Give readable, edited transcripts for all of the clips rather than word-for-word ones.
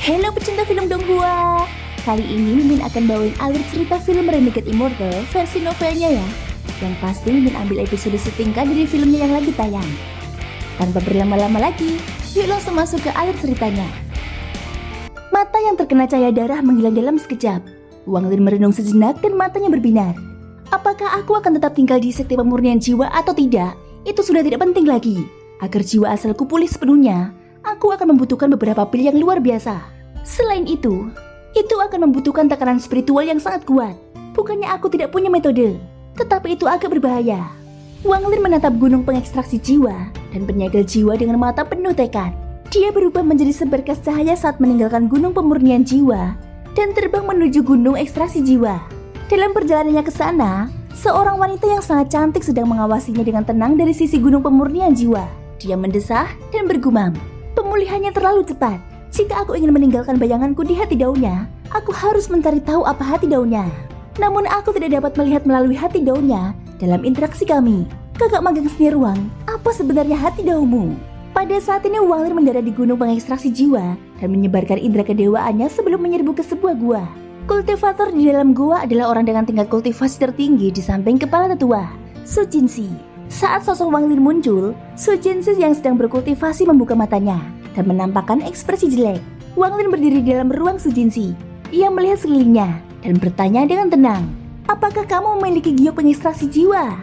Halo pecinta film Donghua. Kali ini Mimin akan bawain alur cerita film Renegade Immortal versi novelnya ya. Yang pasti Mimin ambil episode setingkat dari filmnya yang lagi tayang. Tanpa berlama-lama lagi, yuk langsung masuk ke alur ceritanya. Mata yang terkena cahaya darah menghilang dalam sekejap. Wang Lin merenung sejenak dan matanya berbinar. Apakah aku akan tetap tinggal di sekte pemurnian jiwa atau tidak? Itu sudah tidak penting lagi. Agar jiwa asalku pulih sepenuhnya, aku akan membutuhkan beberapa pil yang luar biasa. Selain itu akan membutuhkan tekanan spiritual yang sangat kuat. Bukannya aku tidak punya metode, tetapi itu agak berbahaya. Wang Lin menatap gunung pengekstraksi jiwa dan penyegel jiwa dengan mata penuh tekad. Dia berubah menjadi seberkas cahaya saat meninggalkan gunung pemurnian jiwa dan terbang menuju gunung ekstraksi jiwa. Dalam perjalanannya ke sana, seorang wanita yang sangat cantik sedang mengawasinya dengan tenang dari sisi gunung pemurnian jiwa. Dia mendesah dan bergumam, pemulihannya terlalu cepat. Jika aku ingin meninggalkan bayanganku di hati daunnya, aku harus mencari tahu apa hati daunnya. Namun aku tidak dapat melihat melalui hati daunnya dalam interaksi kami. Kakak magang seni ruang, apa sebenarnya hati daunmu? Pada saat ini Wang Lin mendarat di gunung pengekstraksi jiwa dan menyebarkan indera kedewaannya sebelum menyerbu ke sebuah gua. Kultivator di dalam gua adalah orang dengan tingkat kultivasi tertinggi di samping kepala tetua, Su Jinsi. Saat sosok Wang Lin muncul, Su Jinsi yang sedang berkultivasi membuka matanya dan menampakkan ekspresi jelek. Wang Lin berdiri di dalam ruang Su Jinsi. Ia melihat sekelilingnya dan bertanya dengan tenang, apakah kamu memiliki giok pengekstraksi jiwa?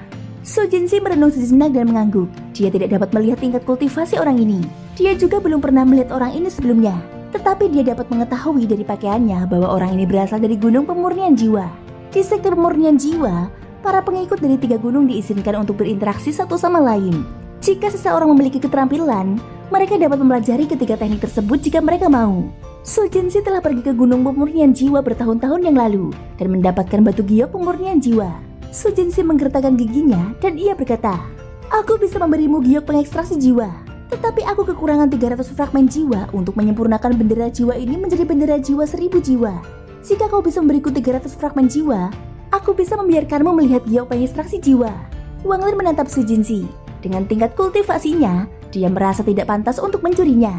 Su Jinsi merenung sejenak dan mengangguk. Dia tidak dapat melihat tingkat kultivasi orang ini. Dia juga belum pernah melihat orang ini sebelumnya. Tetapi dia dapat mengetahui dari pakaiannya bahwa orang ini berasal dari gunung pemurnian jiwa. Di sekte pemurnian jiwa, para pengikut dari 3 gunung diizinkan untuk berinteraksi satu sama lain. Jika seseorang memiliki keterampilan, mereka dapat mempelajari ketiga teknik tersebut jika mereka mau. Su Jinsi telah pergi ke gunung pemurnian jiwa bertahun-tahun yang lalu dan mendapatkan batu giok pemurnian jiwa. Su Jinsi menggertakkan giginya dan ia berkata, aku bisa memberimu giok pengekstraksi jiwa, tetapi aku kekurangan 300 fragmen jiwa untuk menyempurnakan bendera jiwa ini menjadi bendera jiwa 1000 jiwa. Jika kau bisa memberiku 300 fragmen jiwa, aku bisa membiarkanmu melihat giok pengekstraksi jiwa. Wang Lin menatap Su Jinsi. Dengan tingkat kultivasinya, dia merasa tidak pantas untuk mencurinya.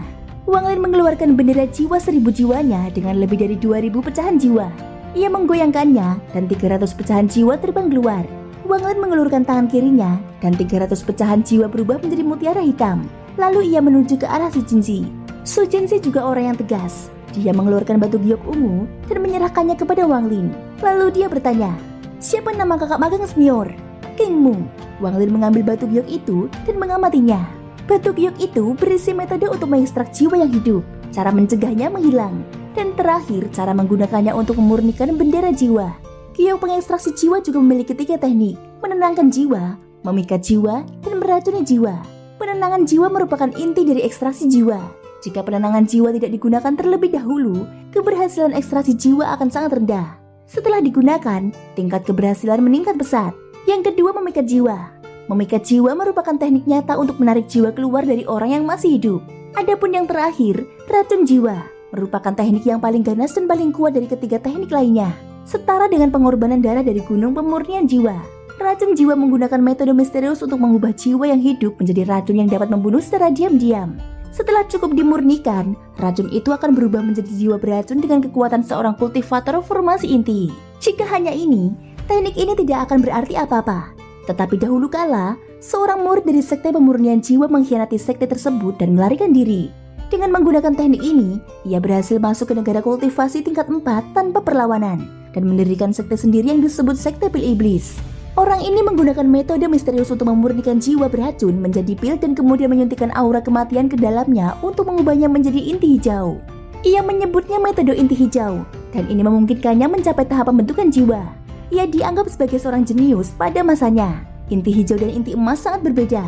Wang Lin mengeluarkan bendera jiwa 1000 jiwanya dengan lebih dari 2000 pecahan jiwa. Ia menggoyangkannya dan 300 pecahan jiwa terbang keluar. Wang Lin mengelurkan tangan kirinya dan 300 pecahan jiwa berubah menjadi mutiara hitam. Lalu ia menuju ke arah Su Jinsi. Su Jinsi juga orang yang tegas. Dia mengeluarkan batu giok ungu dan menyerahkannya kepada Wang Lin. Lalu dia bertanya, siapa nama kakak magang senior? Kingmu. Wang Lin mengambil batu giok itu dan mengamatinya. Batu giok itu berisi metode untuk mengekstrak jiwa yang hidup, cara mencegahnya menghilang, dan terakhir cara menggunakannya untuk memurnikan bendera jiwa. Giok pengekstraksi jiwa juga memiliki 3 teknik, menenangkan jiwa, memikat jiwa, dan meracuni jiwa. Penenangan jiwa merupakan inti dari ekstraksi jiwa. Jika penenangan jiwa tidak digunakan terlebih dahulu, keberhasilan ekstraksi jiwa akan sangat rendah. Setelah digunakan, tingkat keberhasilan meningkat pesat. Yang kedua, memikat jiwa. Memikat jiwa merupakan teknik nyata untuk menarik jiwa keluar dari orang yang masih hidup. Adapun yang terakhir, racun jiwa, merupakan teknik yang paling ganas dan paling kuat dari ketiga teknik lainnya. Setara dengan pengorbanan darah dari gunung pemurnian jiwa. Racun jiwa menggunakan metode misterius untuk mengubah jiwa yang hidup menjadi racun yang dapat membunuh secara diam-diam. Setelah cukup dimurnikan, racun itu akan berubah menjadi jiwa beracun dengan kekuatan seorang kultivator formasi inti. Jika hanya ini, teknik ini tidak akan berarti apa-apa. Tetapi dahulu kala, seorang murid dari sekte pemurnian jiwa mengkhianati sekte tersebut dan melarikan diri. Dengan menggunakan teknik ini, ia berhasil masuk ke negara kultivasi tingkat 4 tanpa perlawanan dan mendirikan sekte sendiri yang disebut sekte pil iblis. Orang ini menggunakan metode misterius untuk memurnikan jiwa beracun menjadi pil dan kemudian menyuntikkan aura kematian ke dalamnya untuk mengubahnya menjadi inti hijau. Ia menyebutnya metode inti hijau dan ini memungkinkannya mencapai tahap pembentukan jiwa. Ia dianggap sebagai seorang jenius pada masanya. Inti hijau dan inti emas sangat berbeda.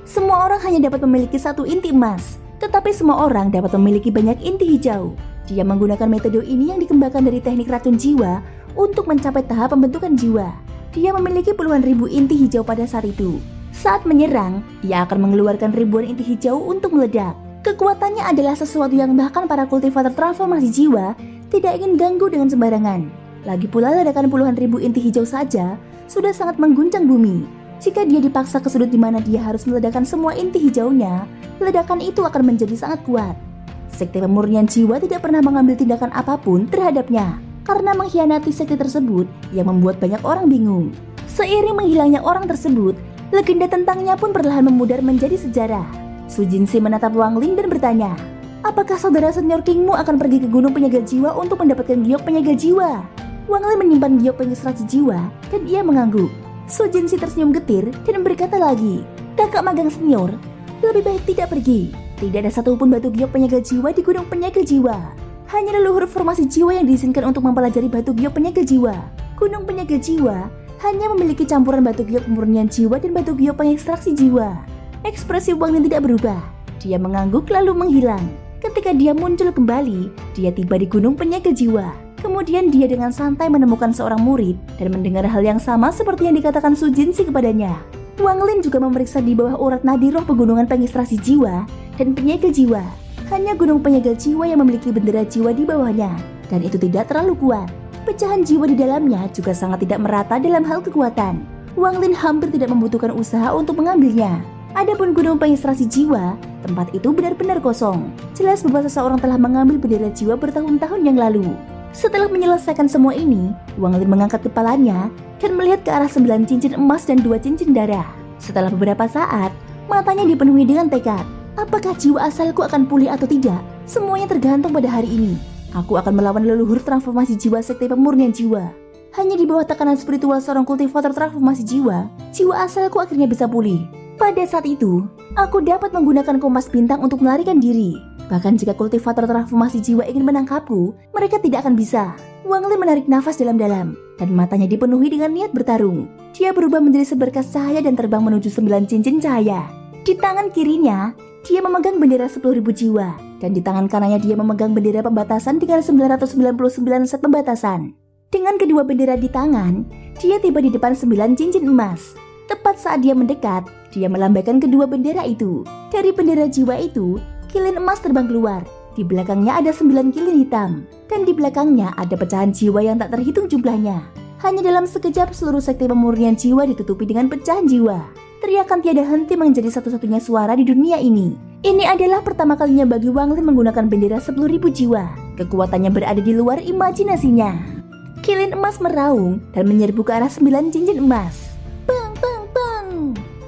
Semua orang hanya dapat memiliki satu inti emas, tetapi semua orang dapat memiliki banyak inti hijau. Dia menggunakan metode ini yang dikembangkan dari teknik racun jiwa untuk mencapai tahap pembentukan jiwa. Dia memiliki puluhan ribu inti hijau pada saat itu. Saat menyerang, ia akan mengeluarkan ribuan inti hijau untuk meledak. Kekuatannya adalah sesuatu yang bahkan para kultivator transformasi jiwa tidak ingin ganggu dengan sembarangan. Lagi pula ledakan puluhan ribu inti hijau saja sudah sangat mengguncang bumi. Jika dia dipaksa ke sudut di mana dia harus meledakkan semua inti hijaunya, ledakan itu akan menjadi sangat kuat. sekte pemurnian jiwa tidak pernah mengambil tindakan apapun terhadapnya karena mengkhianati sekte tersebut yang membuat banyak orang bingung. Seiring menghilangnya orang tersebut, legenda tentangnya pun perlahan memudar menjadi sejarah. Su Jinsi menatap Wang Lin dan bertanya, apakah saudara senior Kingmu akan pergi ke gunung penyegel jiwa untuk mendapatkan giok penyegel jiwa? Wang Lin menyimpan giok pengekstraksi jiwa dan ia mengangguk. Su Jinsi tersenyum getir dan berkata lagi, kakak magang senior, lebih baik tidak pergi. Tidak ada satupun batu giok penyegel jiwa di gunung penyegel jiwa. Hanya leluhur formasi jiwa yang diizinkan untuk mempelajari batu giok penyegel jiwa. Gunung penyegel jiwa hanya memiliki campuran batu giok pemurnian jiwa dan batu giok pengekstraksi jiwa. Ekspresi Wang Lin tidak berubah. Dia mengangguk lalu menghilang. Ketika dia muncul kembali, dia tiba di gunung penyegel jiwa. Kemudian dia dengan santai menemukan seorang murid dan mendengar hal yang sama seperti yang dikatakan Su Jinsi kepadanya. Wang Lin juga memeriksa di bawah urat nadi roh pegunungan pengekstraksi jiwa dan penyegel jiwa. Hanya gunung penyegel jiwa yang memiliki bendera jiwa di bawahnya, dan itu tidak terlalu kuat. Pecahan jiwa di dalamnya juga sangat tidak merata dalam hal kekuatan. Wang Lin hampir tidak membutuhkan usaha untuk mengambilnya. Adapun gunung pengekstraksi jiwa, tempat itu benar-benar kosong. Jelas bahwa seseorang telah mengambil bendera jiwa bertahun-tahun yang lalu. Setelah menyelesaikan semua ini, Wang Lin mengangkat kepalanya dan melihat ke arah 9 cincin emas dan 2 cincin darah. Setelah beberapa saat, matanya dipenuhi dengan tekad. Apakah jiwa asalku akan pulih atau tidak? Semuanya tergantung pada hari ini. Aku akan melawan leluhur transformasi jiwa sekte pemurnian jiwa. Hanya di bawah tekanan spiritual seorang kultivator transformasi jiwa, jiwa asalku akhirnya bisa pulih. Pada saat itu, aku dapat menggunakan kompas bintang untuk melarikan diri. Bahkan jika kultivator transformasi jiwa ingin menangkapku, mereka tidak akan bisa. Wang Lin menarik nafas dalam-dalam, dan matanya dipenuhi dengan niat bertarung. Dia berubah menjadi seberkas cahaya dan terbang menuju 9 cincin cahaya. Di tangan kirinya, dia memegang bendera 10.000 jiwa, dan di tangan kanannya dia memegang bendera pembatasan dengan 999 set pembatasan. Dengan kedua bendera di tangan, dia tiba di depan 9 cincin emas. Tepat saat dia mendekat, dia melambaikan kedua bendera itu. Dari bendera jiwa itu, kilin emas terbang keluar. Di belakangnya ada 9 kilin hitam, dan di belakangnya ada pecahan jiwa yang tak terhitung jumlahnya. Hanya dalam sekejap seluruh sekte pemurnian jiwa ditutupi dengan pecahan jiwa. Teriakan tiada henti menjadi satu-satunya suara di dunia ini. Ini adalah pertama kalinya bagi Wang Lin menggunakan bendera 10.000 jiwa. Kekuatannya berada di luar imajinasinya. Kilin emas meraung dan menyerbu ke arah 9 cincin emas. Bang, bang, bang.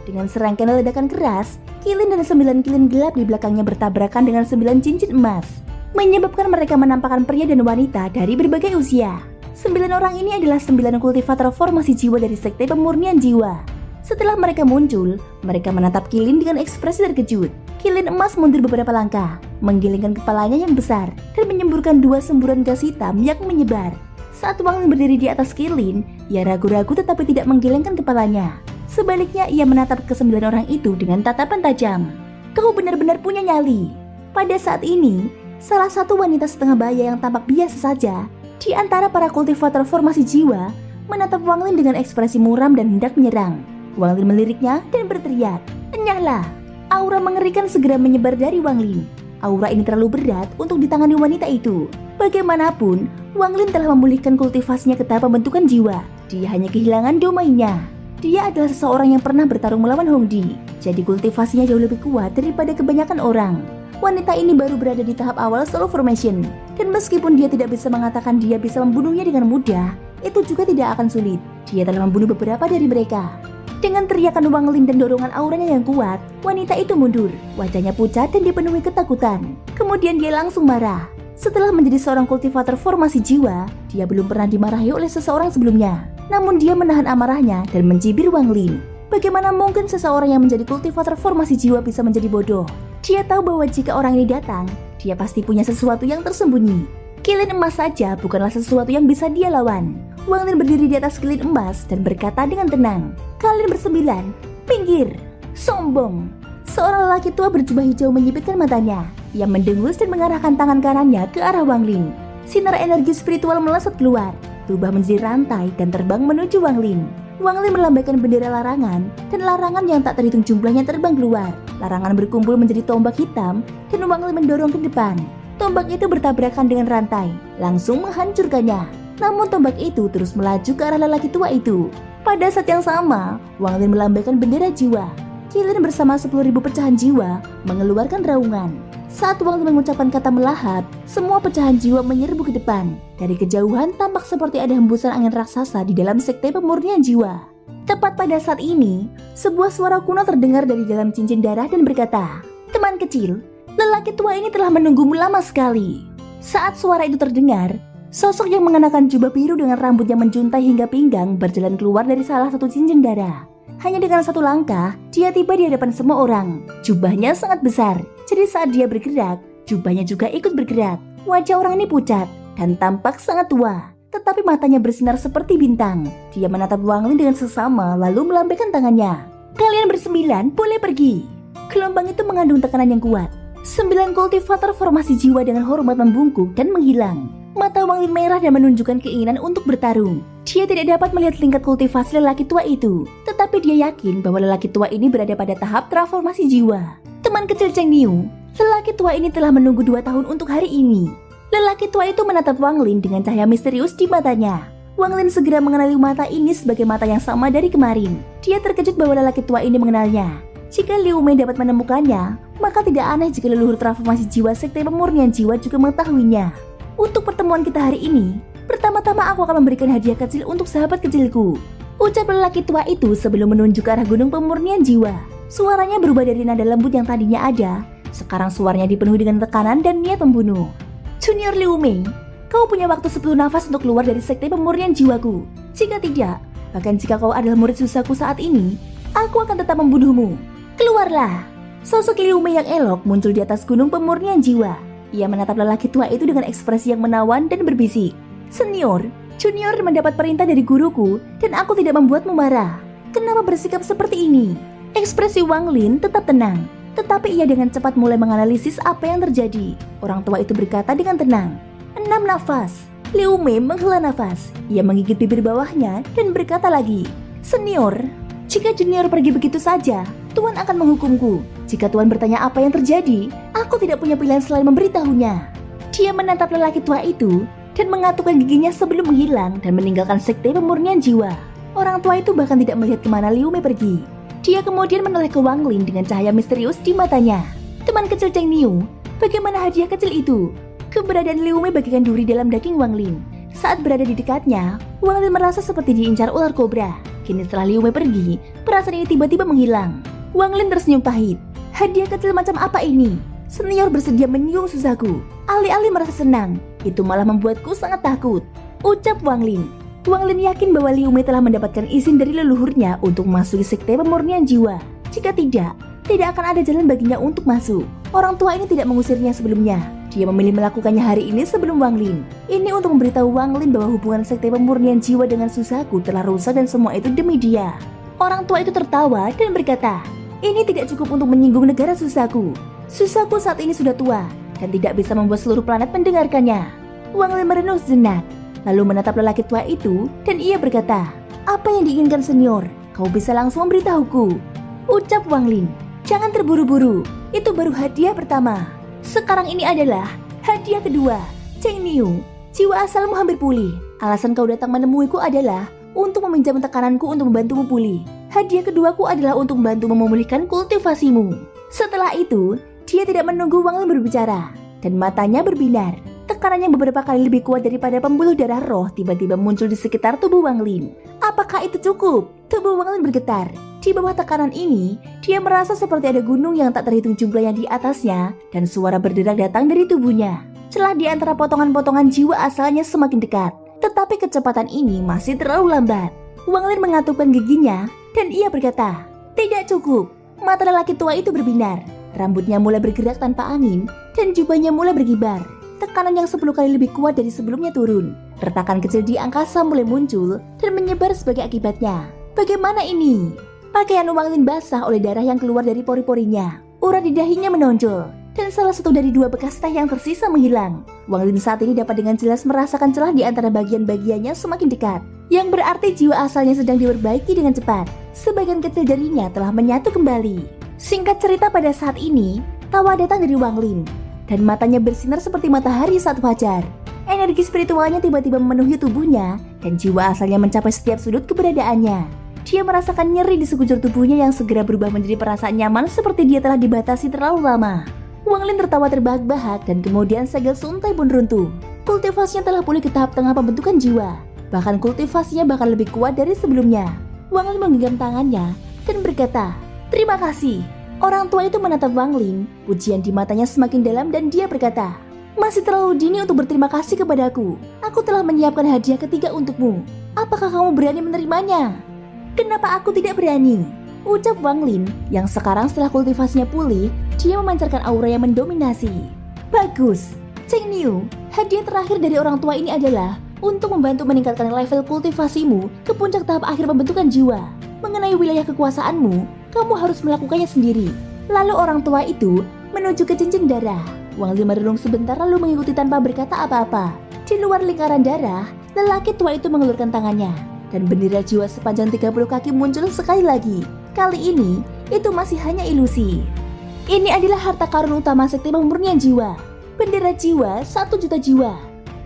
Dengan serangkaian ledakan keras, kilin dan 9 kilin gelap di belakangnya bertabrakan dengan 9 cincin emas, menyebabkan mereka menampakkan pria dan wanita dari berbagai usia. 9 orang ini adalah 9 kultivator formasi jiwa dari sekte pemurnian jiwa. Setelah mereka muncul, mereka menatap kilin dengan ekspresi terkejut. Kilin emas mundur beberapa langkah, menggelengkan kepalanya yang besar, dan menyemburkan 2 semburan gas hitam yang menyebar. Saat Wang Lin berdiri di atas kilin, ia ragu-ragu tetapi tidak menggelengkan kepalanya. Sebaliknya ia menatap ke 9 orang itu dengan tatapan tajam. Kau benar-benar punya nyali. Pada saat ini, salah satu wanita setengah baya yang tampak biasa saja di antara para kultivator formasi jiwa menatap Wang Lin dengan ekspresi muram dan hendak menyerang. Wang Lin meliriknya dan berteriak, "Enyahlah!" Aura mengerikan segera menyebar dari Wang Lin. Aura ini terlalu berat untuk ditangani wanita itu. Bagaimanapun, Wang Lin telah memulihkan kultivasinya ke tahap pembentukan jiwa. Dia hanya kehilangan domainnya. Dia adalah seseorang yang pernah bertarung melawan Hongdi, jadi kultivasinya jauh lebih kuat daripada kebanyakan orang. Wanita ini baru berada di tahap awal soul formation, dan meskipun dia tidak bisa mengatakan dia bisa membunuhnya dengan mudah, itu juga tidak akan sulit. Dia telah membunuh beberapa dari mereka. Dengan teriakan Wang Lin dan dorongan auranya yang kuat, wanita itu mundur. Wajahnya pucat dan dipenuhi ketakutan. Kemudian dia langsung marah. Setelah menjadi seorang kultivator formasi jiwa, dia belum pernah dimarahi oleh seseorang sebelumnya. Namun dia menahan amarahnya dan mencibir Wang Lin. Bagaimana mungkin seseorang yang menjadi kultivator formasi jiwa bisa menjadi bodoh? Dia tahu bahwa jika orang ini datang, dia pasti punya sesuatu yang tersembunyi. Kilin emas saja bukanlah sesuatu yang bisa dia lawan. Wang Lin berdiri di atas kilin emas dan berkata dengan tenang, "Kalian bersembilan, pinggir!" Sombong. Seorang lelaki tua berjubah hijau menyipitkan matanya. Ia mendengus dan mengarahkan tangan kanannya ke arah Wang Lin. Sinar energi spiritual melesat keluar, berubah menjadi rantai dan terbang menuju Wang Lin. Wang Lin melambaikan bendera larangan, dan larangan yang tak terhitung jumlahnya terbang keluar. Larangan berkumpul menjadi tombak hitam, dan Wang Lin mendorong ke depan. Tombak itu bertabrakan dengan rantai, langsung menghancurkannya. Namun tombak itu terus melaju ke arah lelaki tua itu. Pada saat yang sama, Wang Lin melambaikan bendera jiwa. Kilin bersama 10.000 pecahan jiwa mengeluarkan raungan. Saat Wang Lin mengucapkan kata melahap, semua pecahan jiwa menyerbu ke depan. Dari kejauhan tampak seperti ada hembusan angin raksasa di dalam sekte pemurnian jiwa. Tepat pada saat ini, sebuah suara kuno terdengar dari dalam cincin darah dan berkata, "Teman kecil, lelaki tua ini telah menunggumu lama sekali." Saat suara itu terdengar, sosok yang mengenakan jubah biru dengan rambut yang menjuntai hingga pinggang berjalan keluar dari salah satu cincin darah. Hanya dengan satu langkah, dia tiba di hadapan semua orang. Jubahnya sangat besar, jadi saat dia bergerak, jubahnya juga ikut bergerak. Wajah orang ini pucat dan tampak sangat tua, tetapi matanya bersinar seperti bintang. Dia menatap Wang Lin dengan seksama lalu melambaikan tangannya. "Kalian bersembilan boleh pergi." Gelombang itu mengandung tekanan yang kuat. 9 kultivator formasi jiwa dengan hormat membungkuk dan menghilang. Mata Wang Lin merah dan menunjukkan keinginan untuk bertarung. Dia tidak dapat melihat tingkat kultivasi lelaki tua itu, tetapi dia yakin bahwa lelaki tua ini berada pada tahap transformasi jiwa. "Teman kecil Cheng Niu, lelaki tua ini telah menunggu 2 tahun untuk hari ini." Lelaki tua itu menatap Wang Lin dengan cahaya misterius di matanya. Wang Lin segera mengenali mata ini sebagai mata yang sama dari kemarin. Dia terkejut bahwa lelaki tua ini mengenalnya. Jika Liu Mei dapat menemukannya, maka tidak aneh jika leluhur transformasi jiwa sekte pemurnian jiwa juga mengetahuinya. "Untuk pertemuan kita hari ini, pertama-tama aku akan memberikan hadiah kecil untuk sahabat kecilku," ucap lelaki tua itu sebelum menunjuk ke arah gunung pemurnian jiwa. Suaranya berubah dari nada lembut yang tadinya ada, sekarang suaranya dipenuhi dengan tekanan dan niat membunuh. "Junior Liu Mei, kau punya waktu 10 nafas untuk keluar dari sekte pemurnian jiwaku. Jika tidak, bahkan jika kau adalah murid susahku saat ini, aku akan tetap membunuhmu. Keluarlah." Sosok Liu Mei yang elok muncul di atas gunung pemurnian jiwa. Ia menatap lelaki tua itu dengan ekspresi yang menawan dan berbisik, "Senior, Junior mendapat perintah dari guruku dan aku tidak membuatmu marah. Kenapa bersikap seperti ini?" Ekspresi Wang Lin tetap tenang, tetapi ia dengan cepat mulai menganalisis apa yang terjadi. Orang tua itu berkata dengan tenang, 6 nafas. Liu Mei menghela nafas. Ia menggigit bibir bawahnya dan berkata lagi, "Senior, jika Junior pergi begitu saja, Tuan akan menghukumku. Jika Tuan bertanya apa yang terjadi, aku tidak punya pilihan selain memberitahunya." Dia menatap lelaki tua itu dan mengatupkan giginya sebelum menghilang dan meninggalkan sekte pemurnian jiwa. Orang tua itu bahkan tidak melihat kemana Liu Mei pergi. Dia kemudian menoleh ke Wang Lin dengan cahaya misterius di matanya. "Teman kecil Cheng Niu, bagaimana hadiah kecil itu?" Keberadaan Liu Mei bagikan duri dalam daging Wang Lin. Saat berada di dekatnya, Wang Lin merasa seperti diincar ular kobra. Kini setelah Liu Mei pergi, perasaan ini tiba-tiba menghilang. Wang Lin tersenyum pahit. "Hadiah kecil macam apa ini? Senior bersedia menyiung susahku. Alih-alih merasa senang, itu malah membuatku sangat takut," ucap Wang Lin. Wang Lin yakin bahwa Liu Mei telah mendapatkan izin dari leluhurnya untuk memasuki sekte pemurnian jiwa. Jika tidak akan ada jalan baginya untuk masuk. Orang tua ini tidak mengusirnya sebelumnya. Dia memilih melakukannya hari ini sebelum Wang Lin. Ini untuk memberitahu Wang Lin bahwa hubungan sekte pemurnian jiwa dengan susahku telah rusak dan semua itu demi dia. Orang tua itu tertawa dan berkata, "Ini tidak cukup untuk menyinggung negara susahku. Susahku saat ini sudah tua dan tidak bisa membuat seluruh planet mendengarkannya." Wang Lin merenung sejenak, lalu menatap lelaki tua itu dan ia berkata, "Apa yang diinginkan senior? Kau bisa langsung memberitahuku," ucap Wang Lin. "Jangan terburu-buru, itu baru hadiah pertama. Sekarang ini adalah hadiah kedua. Cheng Niu, jiwa asalmu hampir pulih. Alasan kau datang menemuiku adalah untuk meminjam tekananku untuk membantumu pulih. Hadiah keduaku adalah untuk membantu memulihkan kultivasimu." Setelah itu, dia tidak menunggu Wang Lin berbicara dan matanya berbinar. Tekanan yang beberapa kali lebih kuat daripada pembuluh darah roh tiba-tiba muncul di sekitar tubuh Wang Lin. Apakah itu cukup? Tubuh Wang Lin bergetar. Di bawah tekanan ini, dia merasa seperti ada gunung yang tak terhitung jumlahnya di atasnya dan suara berderak datang dari tubuhnya. Celah di antara potongan-potongan jiwa asalnya semakin dekat, tetapi kecepatan ini masih terlalu lambat. Wang Lin mengatupkan giginya dan ia berkata, "Tidak cukup." Mata lelaki tua itu berbinar. Rambutnya mulai bergerak tanpa angin dan jubahnya mulai berkibar. Tekanan yang 10 kali lebih kuat dari sebelumnya turun. Retakan kecil di angkasa mulai muncul dan menyebar sebagai akibatnya. Bagaimana ini? Pakaian Wang Lin basah oleh darah yang keluar dari pori-porinya. Urat di dahinya menonjol dan salah satu dari 2 bekas teh yang tersisa menghilang. Wang Lin saat ini dapat dengan jelas merasakan celah di antara bagian-bagiannya semakin dekat, yang berarti jiwa asalnya sedang diperbaiki dengan cepat. Sebagian kecil jarinya telah menyatu kembali. Singkat cerita, pada saat ini tawa datang dari Wang Lin dan matanya bersinar seperti matahari saat fajar. Energi spiritualnya tiba-tiba memenuhi tubuhnya dan jiwa asalnya mencapai setiap sudut keberadaannya. Dia merasakan nyeri di sekujur tubuhnya yang segera berubah menjadi perasaan nyaman seperti dia telah dibatasi terlalu lama. Wang Lin tertawa terbahak-bahak dan kemudian segel suntai pun runtuh. Kultivasinya telah pulih ke tahap tengah pembentukan jiwa. Bahkan kultivasinya bahkan lebih kuat dari sebelumnya. Wang Lin menggenggam tangannya dan berkata, "Terima kasih." Orang tua itu menatap Wang Lin, pujian di matanya semakin dalam dan dia berkata, "Masih terlalu dini untuk berterima kasih kepadaku. Aku telah menyiapkan hadiah ketiga untukmu. Apakah kamu berani menerimanya?" "Kenapa aku tidak berani?" ucap Wang Lin, yang sekarang setelah kultivasinya pulih, dia memancarkan aura yang mendominasi. "Bagus, Cheng Niu, hadiah terakhir dari orang tua ini adalah untuk membantu meningkatkan level kultivasimu ke puncak tahap akhir pembentukan jiwa. Mengenai wilayah kekuasaanmu, kamu harus melakukannya sendiri." Lalu orang tua itu menuju ke cincin darah. Wang Lin merenung sebentar lalu mengikuti tanpa berkata apa-apa. Di luar lingkaran darah, lelaki tua itu mengelurkan tangannya, dan bendera jiwa sepanjang 30 kaki muncul sekali lagi. Kali ini, itu masih hanya ilusi. Ini adalah harta karun utama sekte pemurnian jiwa. Bendera jiwa 1 juta jiwa.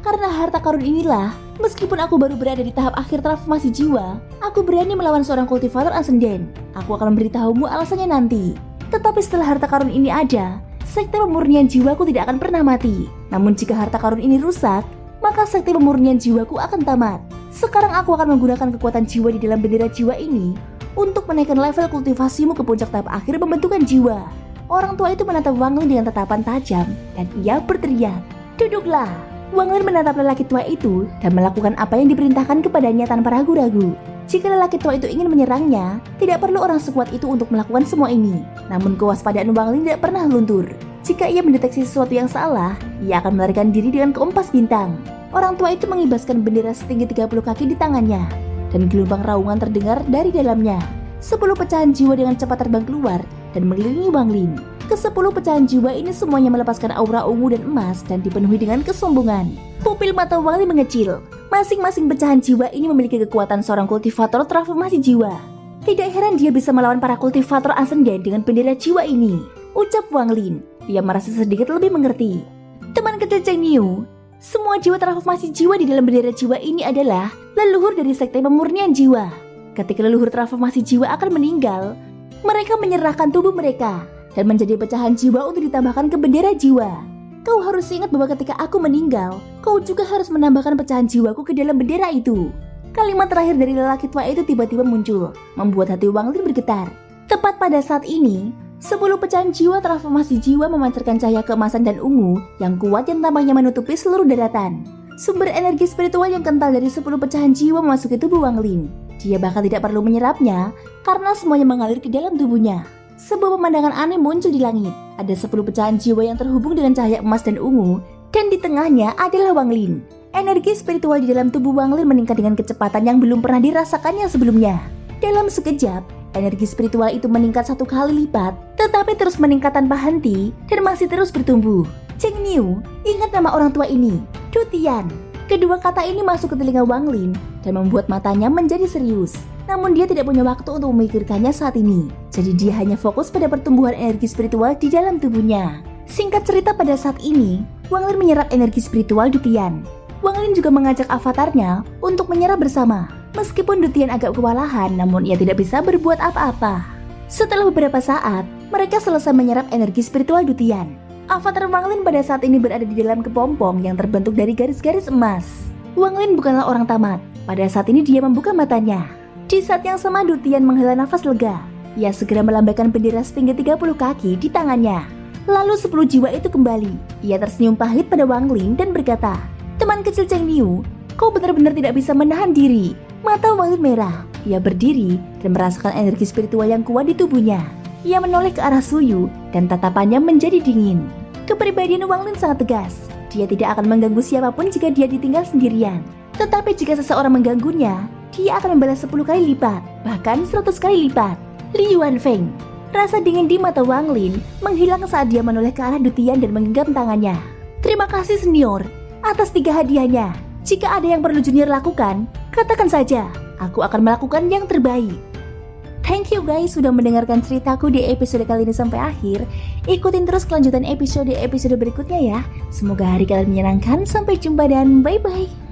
Karena harta karun inilah, meskipun aku baru berada di tahap akhir transformasi jiwa, aku berani melawan seorang kultivator ascendant. Aku akan memberitahumu alasannya nanti. Tetapi setelah harta karun ini ada, sekte pemurnian jiwaku tidak akan pernah mati. Namun jika harta karun ini rusak, maka sekte pemurnian jiwaku akan tamat. Sekarang aku akan menggunakan kekuatan jiwa di dalam bendera jiwa ini untuk menaikkan level kultivasimu ke puncak tahap akhir pembentukan jiwa. Orang tua itu menatap Wang Lin dengan tatapan tajam dan ia berteriak, "Duduklah!" Wang Lin menatap lelaki tua itu dan melakukan apa yang diperintahkan kepadanya tanpa ragu-ragu. Jika lelaki tua itu ingin menyerangnya, tidak perlu orang sekuat itu untuk melakukan semua ini. Namun kewaspadaan Wang Lin tidak pernah luntur. Jika ia mendeteksi sesuatu yang salah, ia akan melarikan diri dengan keempas bintang. Orang tua itu mengibaskan bendera setinggi 30 kaki di tangannya, dan gelombang raungan terdengar dari dalamnya. 10 pecahan jiwa dengan cepat terbang keluar dan mengelilingi Wang Lin. Ke-10 pecahan jiwa ini semuanya melepaskan aura ungu dan emas dan dipenuhi dengan kesombongan. Pupil mata Wang Lin mengecil. Masing-masing pecahan jiwa ini memiliki kekuatan seorang kultivator transformasi jiwa. Tidak heran dia bisa melawan para kultivator ascendant dengan bendera jiwa ini, ucap Wang Lin. Dia merasa sedikit lebih mengerti. Teman kecil Cheng Niu, semua jiwa transformasi jiwa di dalam bendera jiwa ini adalah leluhur dari sekte pemurnian jiwa. Ketika leluhur transformasi jiwa akan meninggal, mereka menyerahkan tubuh mereka dan menjadi pecahan jiwa untuk ditambahkan ke bendera jiwa. Kau harus ingat bahwa ketika aku meninggal, kau juga harus menambahkan pecahan jiwaku ke dalam bendera itu. Kalimat terakhir dari lelaki tua itu tiba-tiba muncul, membuat hati Wang Lin bergetar. Tepat pada saat ini, 10 pecahan jiwa transformasi jiwa memancarkan cahaya keemasan dan ungu yang kuat yang tampaknya menutupi seluruh daratan. Sumber energi spiritual yang kental dari 10 pecahan jiwa memasuki tubuh Wang Lin. Dia bahkan tidak perlu menyerapnya karena semuanya mengalir ke dalam tubuhnya. Sebuah pemandangan aneh muncul di langit. Ada 10 pecahan jiwa yang terhubung dengan cahaya emas dan ungu, dan di tengahnya adalah Wang Lin. Energi spiritual di dalam tubuh Wang Lin meningkat dengan kecepatan yang belum pernah dirasakannya sebelumnya. Dalam sekejap, energi spiritual itu meningkat 1 kali lipat, tetapi terus meningkat tanpa henti dan masih terus bertumbuh. Cheng Niu, ingat nama orang tua ini, Du Tian. Kedua kata ini masuk ke telinga Wang Lin dan membuat matanya menjadi serius. Namun dia tidak punya waktu untuk memikirkannya saat ini. Jadi dia hanya fokus pada pertumbuhan energi spiritual di dalam tubuhnya. Singkat cerita, pada saat ini, Wang Lin menyerap energi spiritual Du Tian. Wang Lin juga mengajak avatarnya untuk menyerap bersama. Meskipun Du Tian agak kewalahan, namun ia tidak bisa berbuat apa-apa. Setelah beberapa saat, mereka selesai menyerap energi spiritual Du Tian. Avatar Wang Lin pada saat ini berada di dalam kepompong yang terbentuk dari garis-garis emas. Wang Lin bukanlah orang tamat. Pada saat ini dia membuka matanya. Di saat yang sama, Du Tian menghela nafas lega. Ia segera melambaikan bendera setinggi 30 kaki di tangannya. Lalu 10 jiwa itu kembali. Ia tersenyum pahit pada Wang Lin dan berkata, "Teman kecil Cheng Niu, kau benar-benar tidak bisa menahan diri." Mata Wang Lin merah. Ia berdiri dan merasakan energi spiritual yang kuat di tubuhnya. Ia menoleh ke arah Suyu dan tatapannya menjadi dingin. Kepribadian Wang Lin sangat tegas. Dia tidak akan mengganggu siapapun jika dia ditinggal sendirian. Tetapi jika seseorang mengganggunya, dia akan membalas 10 kali lipat, bahkan 100 kali lipat. Li Yuanfeng. Rasa dingin di mata Wang Lin menghilang saat dia menoleh ke arah Du Tian dan menggenggam tangannya. "Terima kasih senior atas 3 hadiahnya. Jika ada yang perlu junior lakukan, katakan saja. Aku akan melakukan yang terbaik." Thank you guys sudah mendengarkan ceritaku di episode kali ini sampai akhir. Ikutin terus kelanjutan episode berikutnya ya. Semoga hari kalian menyenangkan. Sampai jumpa dan bye-bye.